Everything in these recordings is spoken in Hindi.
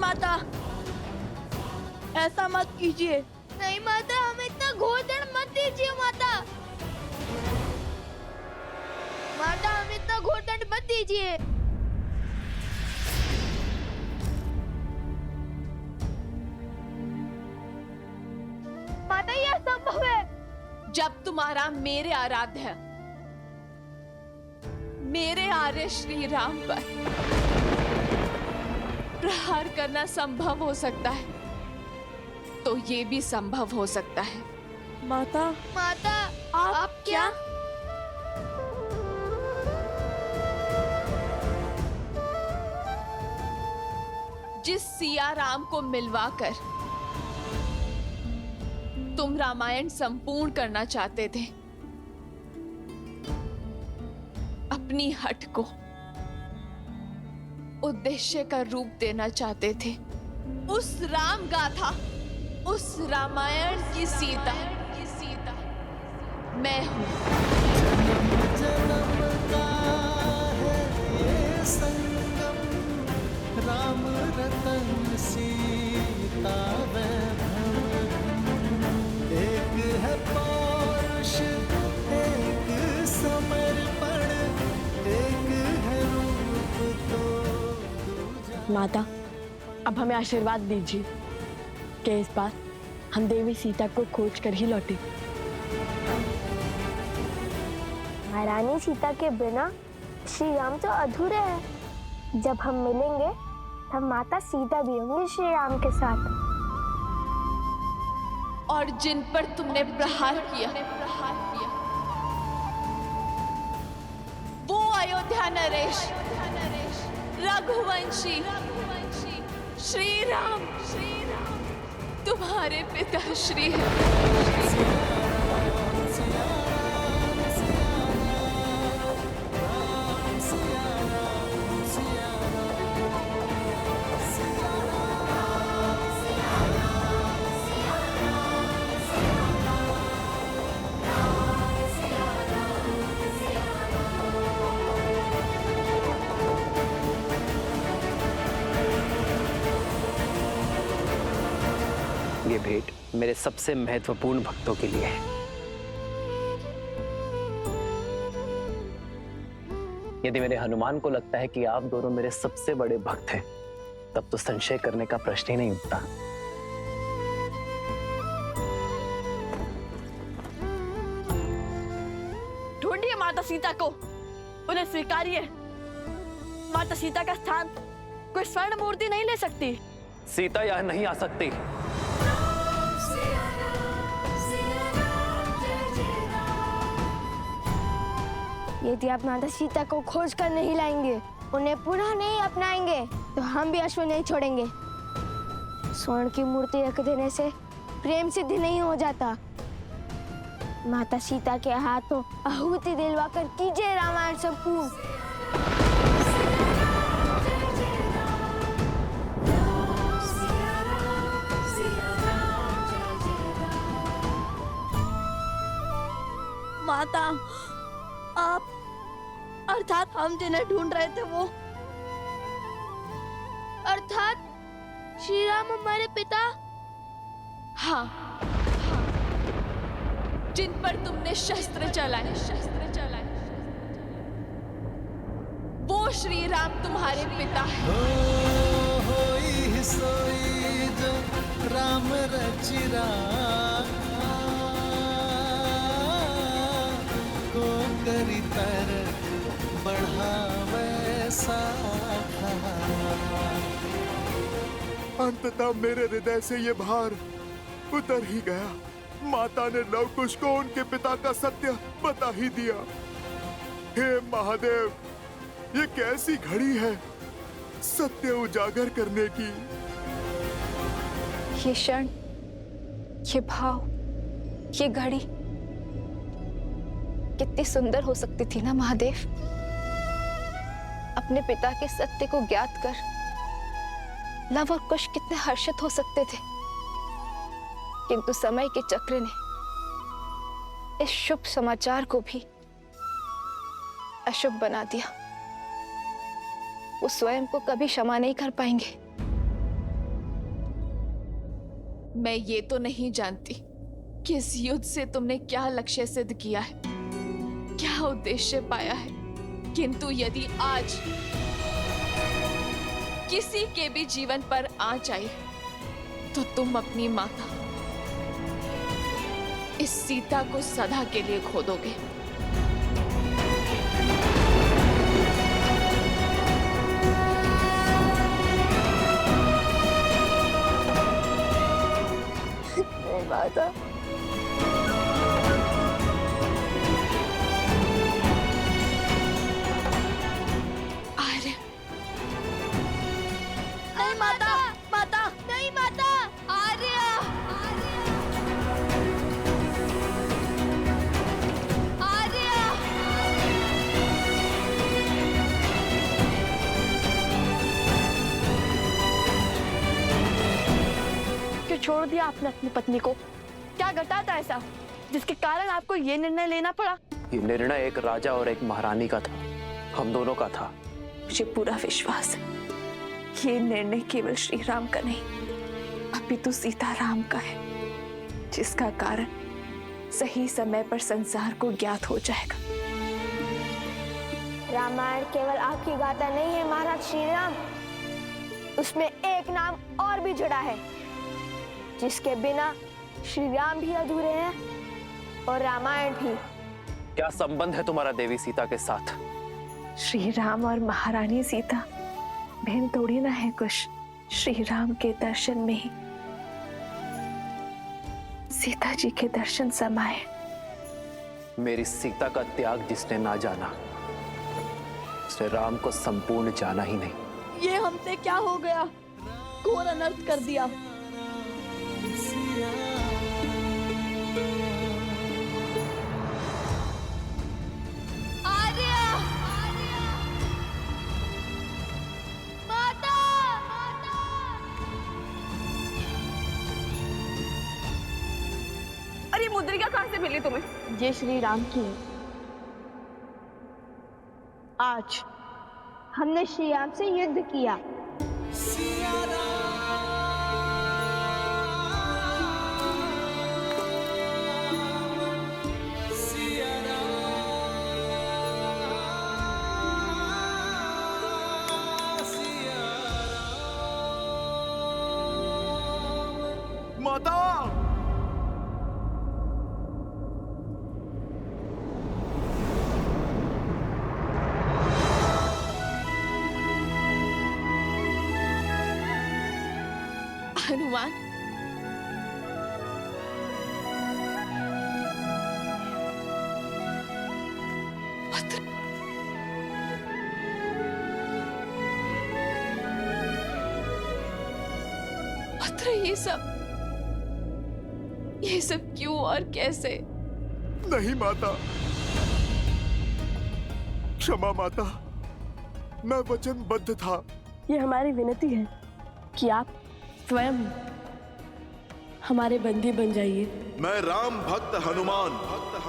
माता, ऐसा मत कीजिए। नहीं माता, हमें इतना घोषण मत दीजिए माता। माता, हमें इतना घोषण मत दीजिए। माता, ये असंभव है। जब तुम्हारा मेरे आराध्य, मेरे आर्य श्री राम पर प्रहार करना संभव हो सकता है, तो ये भी संभव हो सकता है। माता, माता, आप क्या? जिस सिया राम को मिलवाकर तुम रामायण संपूर्ण करना चाहते थे, अपनी हट को उद्देश्य का रूप देना चाहते थे, उस राम गाथा, उस रामायण की सीता मैं हूं। जन्म का है ये संगम, राम रतन सीता वैभव। एक है पौरुष, एक समर्पण, एक है रूप तो दूजा। माता, अब हमें आशीर्वाद दीजिए कि इस बार हम देवी सीता को खोज कर ही लौटे। महारानी सीता के बिना श्री राम तो अधूरे हैं। जब हम मिलेंगे तब माता सीता भी होंगी श्री राम के साथ। और जिन पर तुमने प्रहार किया, वो अयोध्या नरेश, रघुवंशी श्री राम तुम्हारे पिता श्री हैं। ये भेंट मेरे सबसे महत्वपूर्ण भक्तों के लिए है। यदि मेरे हनुमान को लगता है कि आप दोनों मेरे सबसे बड़े भक्त हैं, तब तो संशय करने का प्रश्न ही नहीं उठता। ढूंढिए माता सीता को, उन्हें स्वीकारिए। माता सीता का स्थान कोई स्वर्ण मूर्ति नहीं ले सकती। सीता यह नहीं आ सकती। यदि आप माता सीता को खोज कर नहीं लाएंगे, उन्हें पुनः नहीं अपनाएंगे, तो हम भी अश्व नहीं छोड़ेंगे। स्वर्ण की मूर्ति रख देने से प्रेम सिद्ध नहीं हो जाता। माता सीता के हाथों आहुति दिलवाकर कीजिए रामायण संपूर्ण। माता, आप अर्थात हम जिन्हें ढूंढ रहे थे वो, अर्थात श्री राम हमारे पिता। हाँ, जिन पर तुमने शस्त्र चलाए, वो श्री राम तुम्हारे पिता है। होई सोई जो राम रचिरा, को करी तर बढ़ावे साखा। अंततः मेरे हृदय से ये भार उतर ही गया। माता ने लवकुश को उनके पिता का सत्य बता ही दिया। हे महादेव, ये कैसी घड़ी है सत्य उजागर करने की। ये क्षण, ये भाव, ये घड़ी कितनी सुंदर हो सकती थी ना महादेव। अपने पिता के सत्य को ज्ञात कर लव और कुश कितने हर्षित हो सकते थे, किंतु समय के चक्र ने इस शुभ समाचार को भी अशुभ बना दिया। वो स्वयं को कभी क्षमा नहीं कर पाएंगे। मैं ये तो नहीं जानती कि इस युद्ध से तुमने क्या लक्ष्य सिद्ध किया है, क्या उद्देश्य पाया है, किंतु यदि आज किसी के भी जीवन पर आँच आई तो तुम अपनी माता इस सीता को सदा के लिए खो दोगे। माता, आर्य, नहीं माता, माता, नहीं माता, आर्य, आर्य, क्यों छोड़ दिया आपने अपनी पत्नी को? क्या घटा था ऐसा जिसके कारण आपको ये निर्णय लेना पड़ा? ये निर्णय एक राजा और एक महारानी का था, हम दोनों का था। मुझे पूरा विश्वास है कि ये निर्णय केवल श्री राम का नहीं, अपितु सीताराम का है, जिसका कारण सही समय पर संसार को ज्ञात हो जाएगा। रामायण केवल आपकी गाथा नहीं है महाराज श्री राम, उसमें एक नाम और भी जुड़ा है जिसके बिना श्री राम भी अधूरे हैं और रामायण भी। क्या संबंध है तुम्हारा देवी सीता के साथ? श्री राम और महारानी सीता बहन थोड़ी ना है कुछ। श्री राम के दर्शन में ही सीता जी के दर्शन समाये। मेरी सीता का त्याग जिसने ना जाना, उसने राम को संपूर्ण जाना ही नहीं। ये हमसे क्या हो गया? घोर अनर्थ कर दिया। अरे मुद्रिका कहां से मिली तुम्हें? ये श्री राम की है। आज हमने श्री राम से युद्ध किया। माता, हनुमान, पुत्र, पुत्र, ये सब क्यों और कैसे? नहीं माता, क्षमा माता, मैं वचनबद्ध था। ये हमारी विनती है कि आप स्वयं हमारे बंदी बन जाइए। मैं राम भक्त हनुमान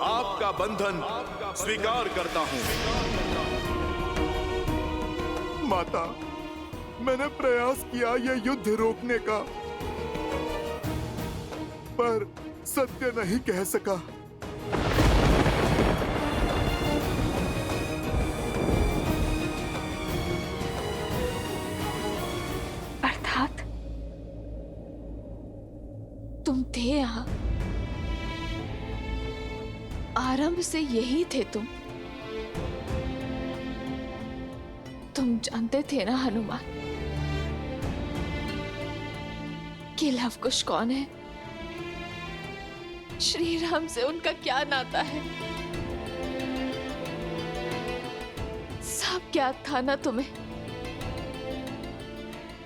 आपका बंधन स्वीकार करता हूँ। माता, मैंने प्रयास किया ये युद्ध रोकने का, पर सत्य नहीं कह सका। अर्थात तुम थे यहाँ, आरंभ से यही थे तुम जानते थे ना हनुमान कि लवकुश कौन है, श्री राम से उनका क्या नाता है? सब ज्ञात था ना तुम्हें,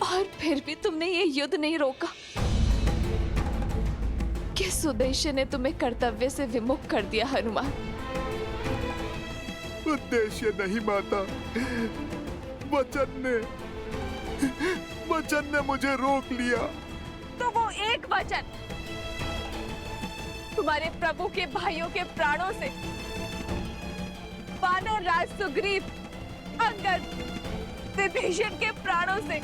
और फिर भी तुमने ये युद्ध नहीं रोका। किस उद्देश्य ने तुम्हें कर्तव्य से विमुख कर दिया हनुमान? उद्देश्य नहीं माता, वचन ने मुझे रोक लिया। तो वो एक वचन तुम्हारे प्रभु के भाइयों के प्राणों से, वानर राज सुग्रीव, अंगद, विभीषण के प्राणों से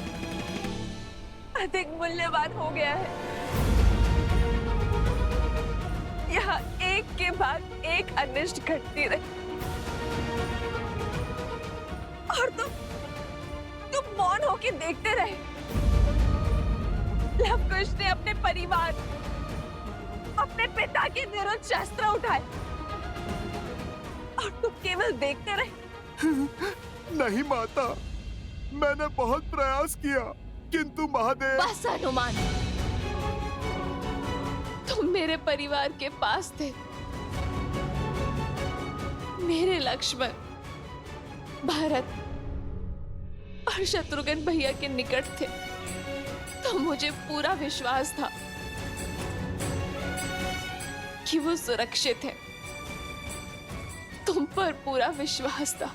अधिक मूल्यवान हो गया है। यहाँ एक के बाद एक अनिष्ट घटती रही और तुम मौन होके देखते रहे। लवकुश ने अपने परिवार, अपने पिता के विरुद्ध शस्त्र उठाए और तुम केवल देखते रहे। नहीं माता, मैंने बहुत प्रयास किया, किंतु महादेव। बस हनुमान, तुम मेरे परिवार के पास थे, मेरे लक्ष्मण, भरत और शत्रुघ्न भैया के निकट थे, तो मुझे पूरा विश्वास था कि वो सुरक्षित है। तुम पर पूरा विश्वास था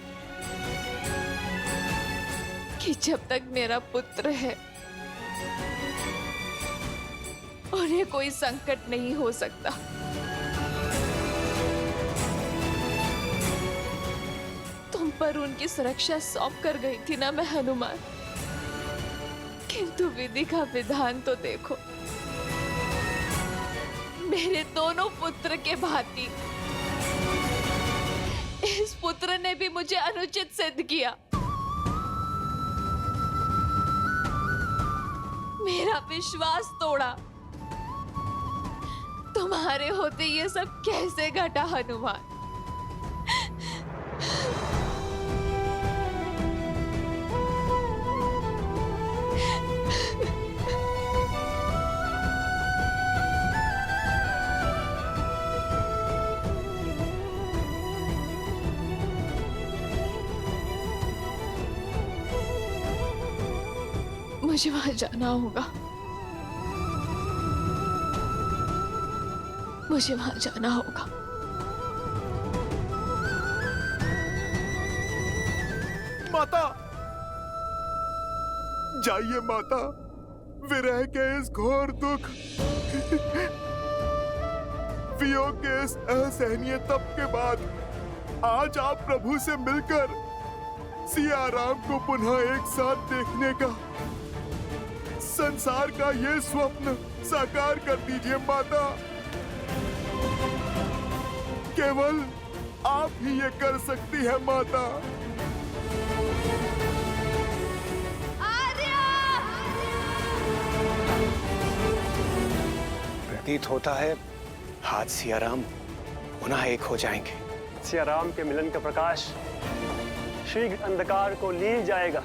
कि जब तक मेरा पुत्र है उन्हें कोई संकट नहीं हो सकता। तुम पर उनकी सुरक्षा सौंप कर गई थी ना मैं हनुमान, किंतु विधि का विधान तो देखो। मेरे दोनों पुत्र के भांति इस पुत्र ने भी मुझे अनुचित सिद्ध किया। मेरा विश्वास तोड़ा। तुम्हारे होते ये सब कैसे घटा हनुमान? मुझे वहां जाना होगा, मुझे वहां जाना होगा। माता, जाइए माता, विरह के इस घोर दुख, वियोग के इस असहनीय तप के बाद आज आप प्रभु से मिलकर सिया राम को पुनः एक साथ देखने का, संसार का ये स्वप्न साकार कर दीजिए माता। केवल आप ही ये कर सकती है माता। प्रतीत होता है हाथ सियाराम पुनः एक हो जाएंगे। सियाराम के मिलन का प्रकाश शीघ्र अंधकार को लील जाएगा।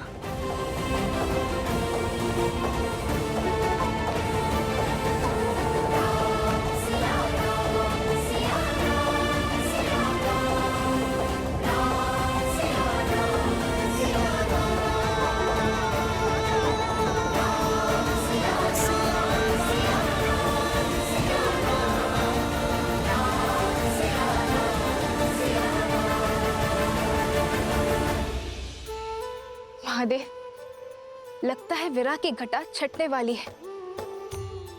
महादेव, लगता है विरह की घटा छटने वाली है।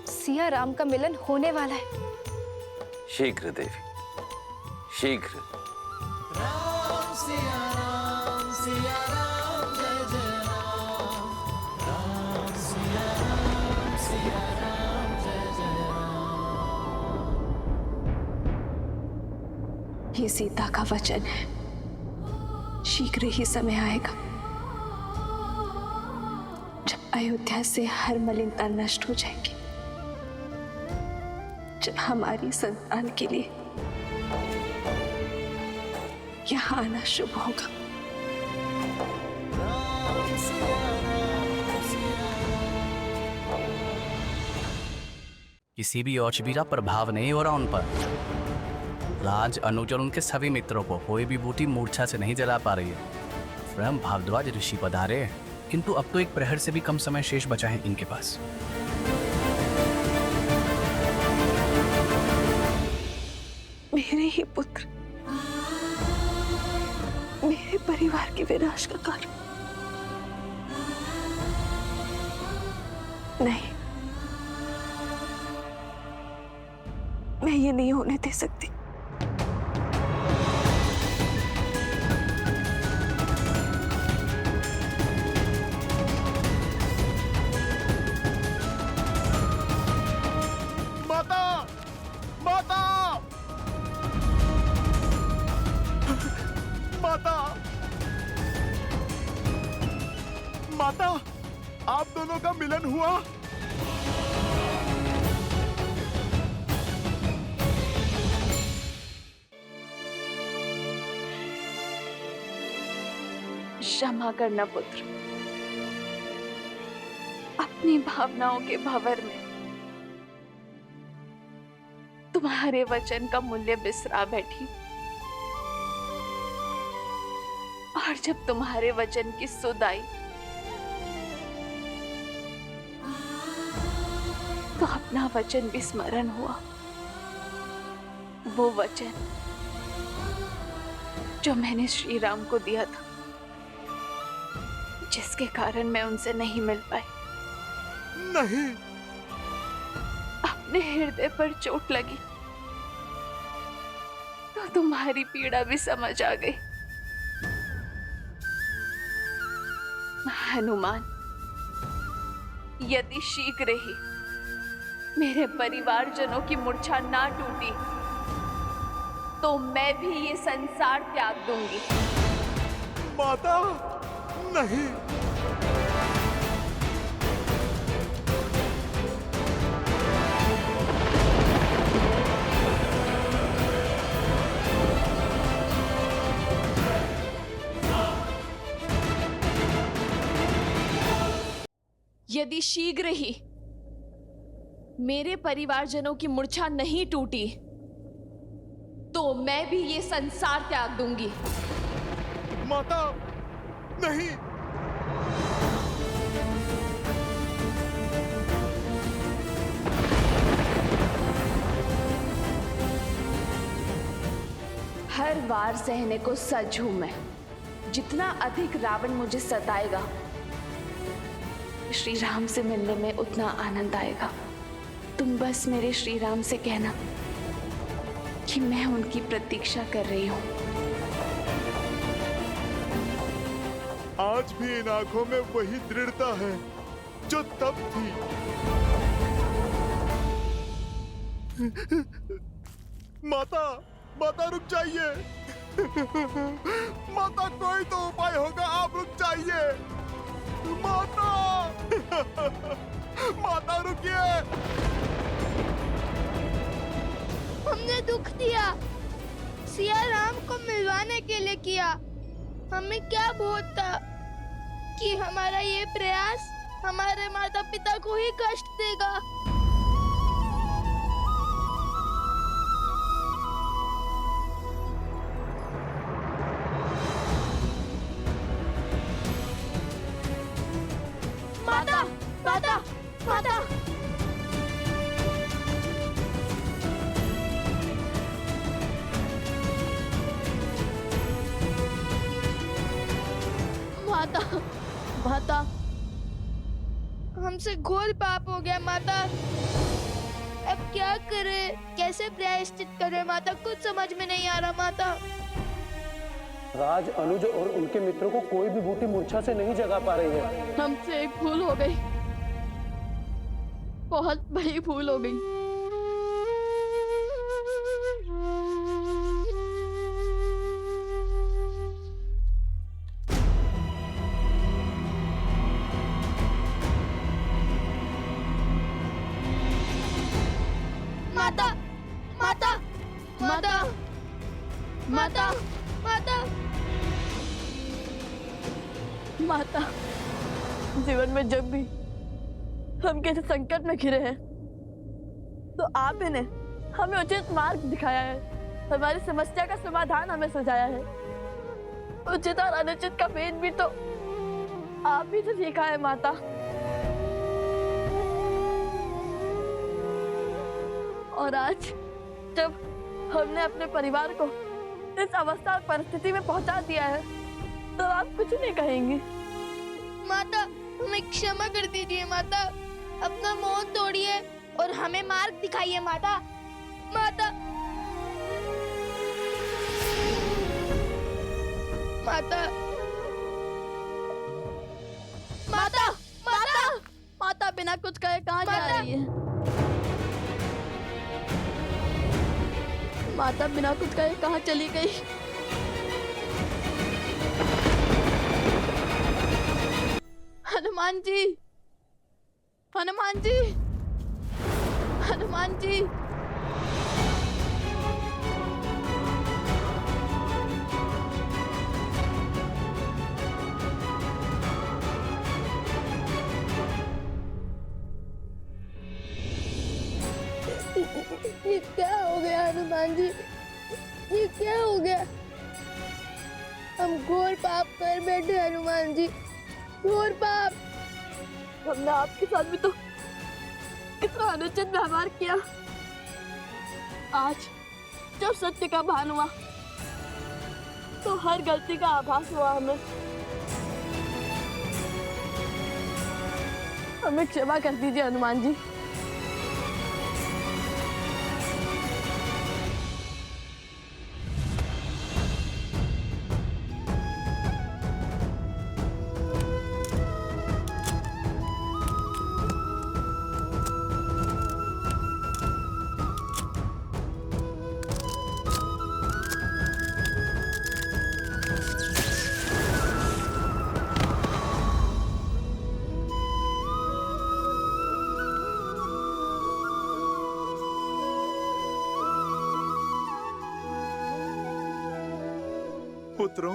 सिया राम का मिलन होने वाला है। शीघ्र देवी, शीघ्र। राम सिया राम, सिया राम जय जय राम। राम सिया राम, सिया राम जय जय राम। ये सीता का वचन है, शीघ्र ही समय आएगा जब अयोध्या से हर मलिनता नष्ट हो जाएगी, जब हमारी संतान के लिए यहाँ आना शुभ होगा। राम सिया राम, सिया किसी भी औषधि का प्रभाव नहीं हो रहा उन पर। राज, अनुज और उनके सभी मित्रों को कोई भी बूटी मूर्छा से नहीं जला पा रही है। स्वयं भारद्वाज ऋषि पधारे, किंतु अब तो एक प्रहर से भी कम समय शेष बचा है इनके पास। मेरे ही पुत्र मेरे परिवार के विनाश का कारण। नहीं, मैं ये नहीं होने दे सकती। माता, माता, हुआ? क्षमा करना पुत्र, अपनी भावनाओं के भंवर में तुम्हारे वचन का मूल्य बिसरा बैठी। और जब तुम्हारे वचन की सुध आई तो अपना वचन भी स्मरण हुआ, वो वचन जो मैंने श्री राम को दिया था, जिसके कारण मैं उनसे नहीं मिल पाई। नहीं, अपने हृदय पर चोट लगी तो तुम्हारी पीड़ा भी समझ आ गई। हनुमान, यदि शीघ्र ही मेरे परिवारजनों की मूर्छा ना टूटी तो मैं भी ये संसार त्याग दूंगी। माता, नहीं। यदि शीघ्र ही मेरे परिवारजनों की मूर्छा नहीं टूटी तो मैं भी ये संसार त्याग दूंगी। माता, नहीं। हर वार सहने को सज हूं मैं। जितना अधिक रावण मुझे सताएगा, श्री राम से मिलने में उतना आनंद आएगा। तुम बस मेरे श्री राम से कहना कि मैं उनकी प्रतीक्षा कर रही हूं। आज भी इन आंखों में वही दृढ़ता है जो तब थी। माता, माता रुक जाइए। माता, कोई तो उपाय होगा, आप रुक जाइए। माता, माता रुकिए। हमने दुख दिया, सिया राम को मिलवाने के लिए किया। हमें क्या बोध था कि हमारा ये प्रयास हमारे माता पिता को ही कष्ट देगा। माता, माता, माता। माता, माता, हमसे घोर पाप हो गया माता। अब क्या करें, कैसे प्रायश्चित करें माता, कुछ समझ में नहीं आ रहा माता। राज, अनुज और उनके मित्रों को कोई भी बूटी मूर्छा से नहीं जगा पा रही है। हमसे एक भूल हो गई, बहुत बड़ी भूल हो गई। माता, माता, माता, माता, माता, माता, जीवन में जब भी हम किसी संकट में घिरे हैं तो आप ही ने हमें उचित मार्ग दिखाया है, हमारी समस्या का समाधान हमें सुझाया है। उचित और अनुचित का भेद भी तो आप ही से सीखा है माता। और आज जब हमने अपने परिवार को इस अवस्था और परिस्थिति में पहुंचा दिया है तो आप कुछ नहीं कहेंगी। माता, हमें क्षमा कर दीजिए माता। अपना मोह तोड़िए और हमें मार्ग दिखाइए माता। माता, माता, माता, माता, माता बिना कुछ कहे कहाँ जा रही है? माता बिना कुछ कहे कहाँ चली गई? हनुमान जी, हनुमान जी, हनुमान जी। ये क्या हो गया हनुमान जी? ये क्या हो गया? हम घोर पाप कर बैठे हनुमान जी, घोर पाप। हमने आपके साथ भी तो कितना अनुचित व्यवहार किया। आज जब सत्य का भान हुआ तो हर गलती का आभास हुआ हमें। हमें क्षमा कर दीजिए हनुमान जी। पुत्रों,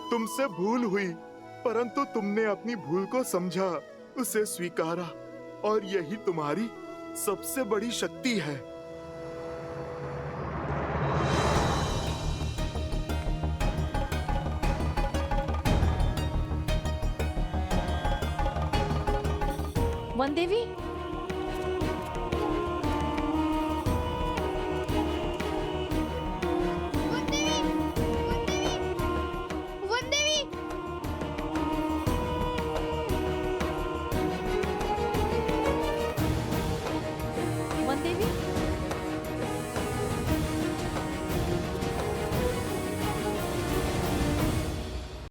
तुमसे भूल हुई, परंतु तुमने अपनी भूल को समझा, उसे स्वीकारा, और यही तुम्हारी सबसे बड़ी शक्ति है। वन देवी,